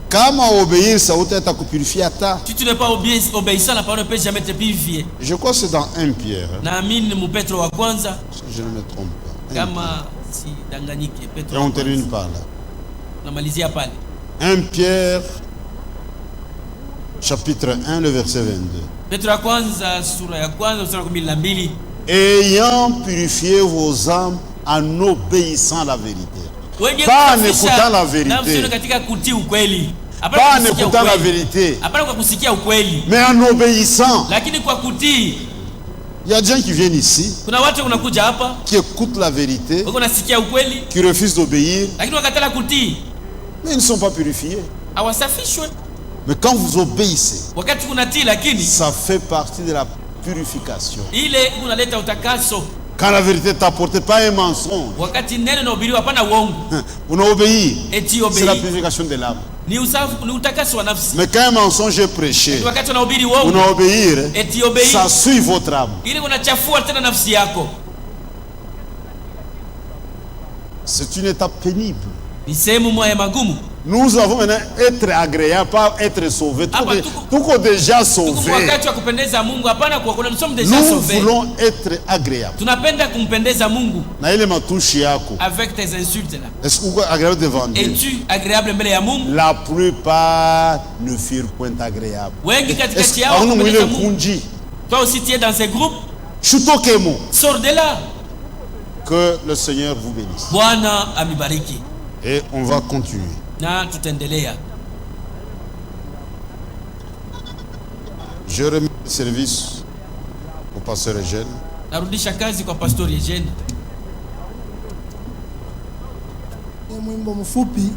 Kama obéir ça utata kupurifier hata. Si tu n'es pas obéissant, la parole ne peut jamais te purifier. Je crois que c'est dans 1 Pierre. Naamini mu Petro wa kwanza. Je ne me trompe pas. Kama si danganyike Petro. Et on termine par là. Namalizia pale. 1 Pierre chapitre 1 le verset 22. Petro wa kwanza sura ya kwanza mstari wa 12. Ayant purifié vos âmes en obéissant à la vérité. Pas en écoutant la vérité. Pas en écoutant la vérité. Mais en obéissant. Il y a des gens qui viennent ici, qui écoutent la vérité, qui refusent d'obéir, mais ils ne sont pas purifiés. Mais quand vous obéissez, ça fait partie de la purification. Quand la vérité t'apporte pas un mensonge, on obéit. C'est la purification de l'âme. Mais quand un mensonge est prêché, on obéir, ça suit votre âme. C'est une étape pénible. Nous avons maintenant être agréable, pas être sauvé. Tout est déjà sauvé. Nous voulons être agréables. Avec tes insultes là. Est-ce que vous êtes agréable devant Dieu? Es-tu agréable mbele ya Mungu? La plupart ne furent point agréables. Toi aussi tu es dans ces groupes. Sors de là. Que le Seigneur vous bénisse. Bwana amibariki. Et on va continuer. Na tutaendelea. Je remets le service au pasteur Eugène. Narudisha kazi kwa pastor Eugène. Mwimbo mfupi.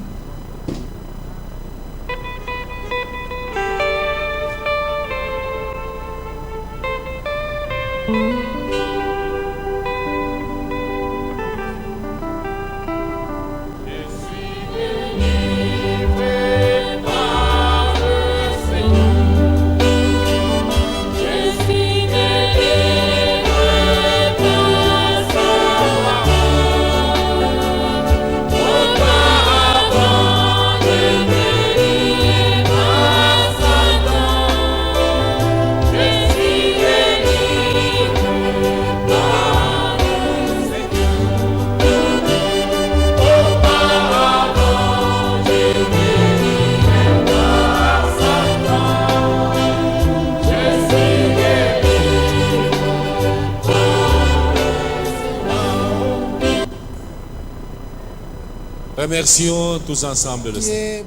Remercions tous ensemble le Seigneur.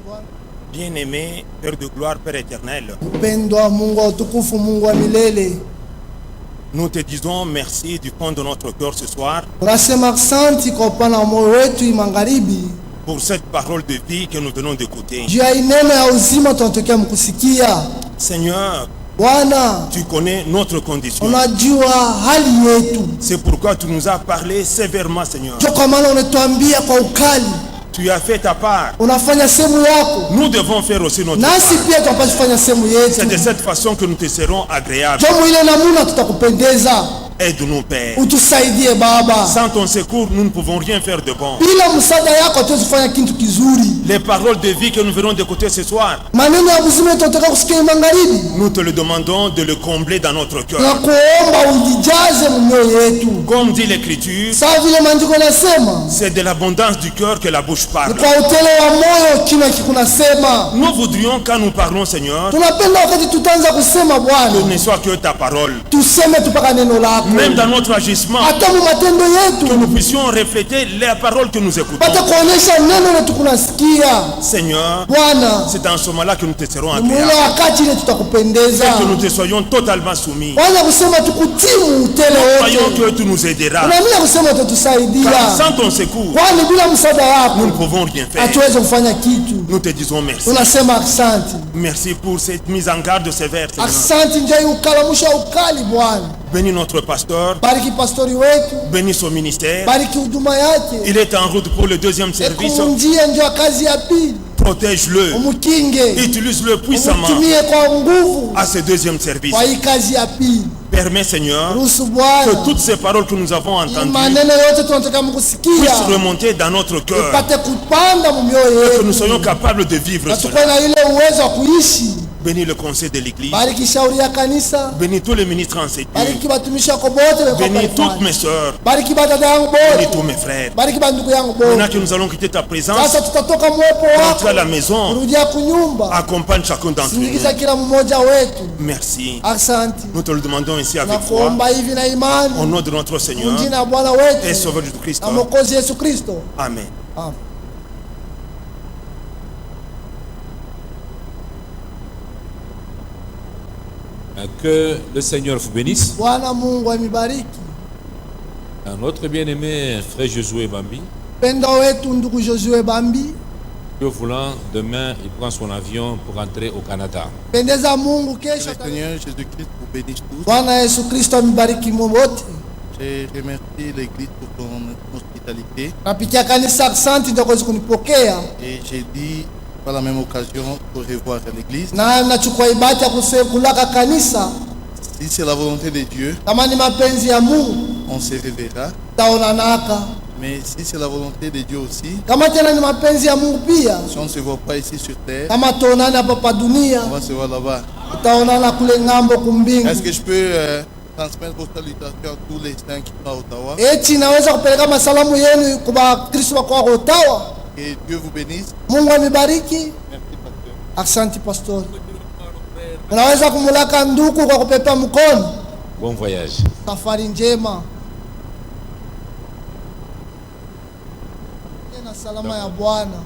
Bien-aimé, Père de gloire, Père éternel, nous te disons merci du fond de notre cœur ce soir pour cette parole de vie que nous venons d'écouter. Seigneur, tu connais notre condition. C'est pourquoi tu nous as parlé sévèrement, Seigneur. Tu as fait ta part. Nous devons faire aussi notre part. C'est de cette façon que nous te serons agréables. Aide-nous, Père. Sans ton secours, nous ne pouvons rien faire de bon. Les paroles de vie que nous venons d'écouter ce soir, nous te le demandons de le combler dans notre cœur. Comme dit l'Écriture, c'est de l'abondance du cœur que la bouche parle. Nous voudrions, quand nous parlons, Seigneur, que ne soit que ta parole. Même dans notre agissement, que nous puissions refléter les paroles que nous écoutons. Seigneur, c'est dans ce moment-là que nous te serons agréables. Que nous te soyons totalement soumis. Croyons que tu nous aideras. Car sans ton secours, nous ne pouvons rien faire. Nous te disons merci. Merci pour cette mise en garde sévère. Bénis notre pasteur. Bénis son ministère. Il est en route pour le deuxième service. Protège-le. Utilise-le puissamment à ce deuxième service. Permets, Seigneur, que toutes ces paroles que nous avons entendues puissent remonter dans notre cœur et que nous soyons capables de vivre cela. Bénis le conseil de l'église. Bénis tous les ministres enseignants. Bénis toutes mes soeurs. Bénis tous mes frères. Maintenant que nous allons quitter ta présence, rentrer à la maison, accompagne chacun d'entre nous. Merci. Nous te le demandons ici avec foi. Au nom de notre Seigneur et Sauveur Jésus-Christ. Amen. Que le Seigneur vous bénisse. Notre bien-aimé frère Josué Bambi, que voulant, demain il prend son avion pour rentrer au Canada. Le Seigneur Jésus-Christ vous bénisse tous. Je remercie l'Église pour son hospitalité. Et j'ai dit par la même occasion pour revoir l'Église. Si c'est la volonté de Dieu, on se reverra. Mais si c'est la volonté de Dieu aussi, si on ne se voit pas ici sur terre, on va se voir là-bas. Est-ce que je peux transmettre vos salutations à tous les saints qui sont à Ottawa? Que Dieu vous bénisse. Merci, Asante pastor. Unaweza kumulaka nduku kwa kupepa mkono. Bon voyage. Safari njema. Tena salama ya Bwana.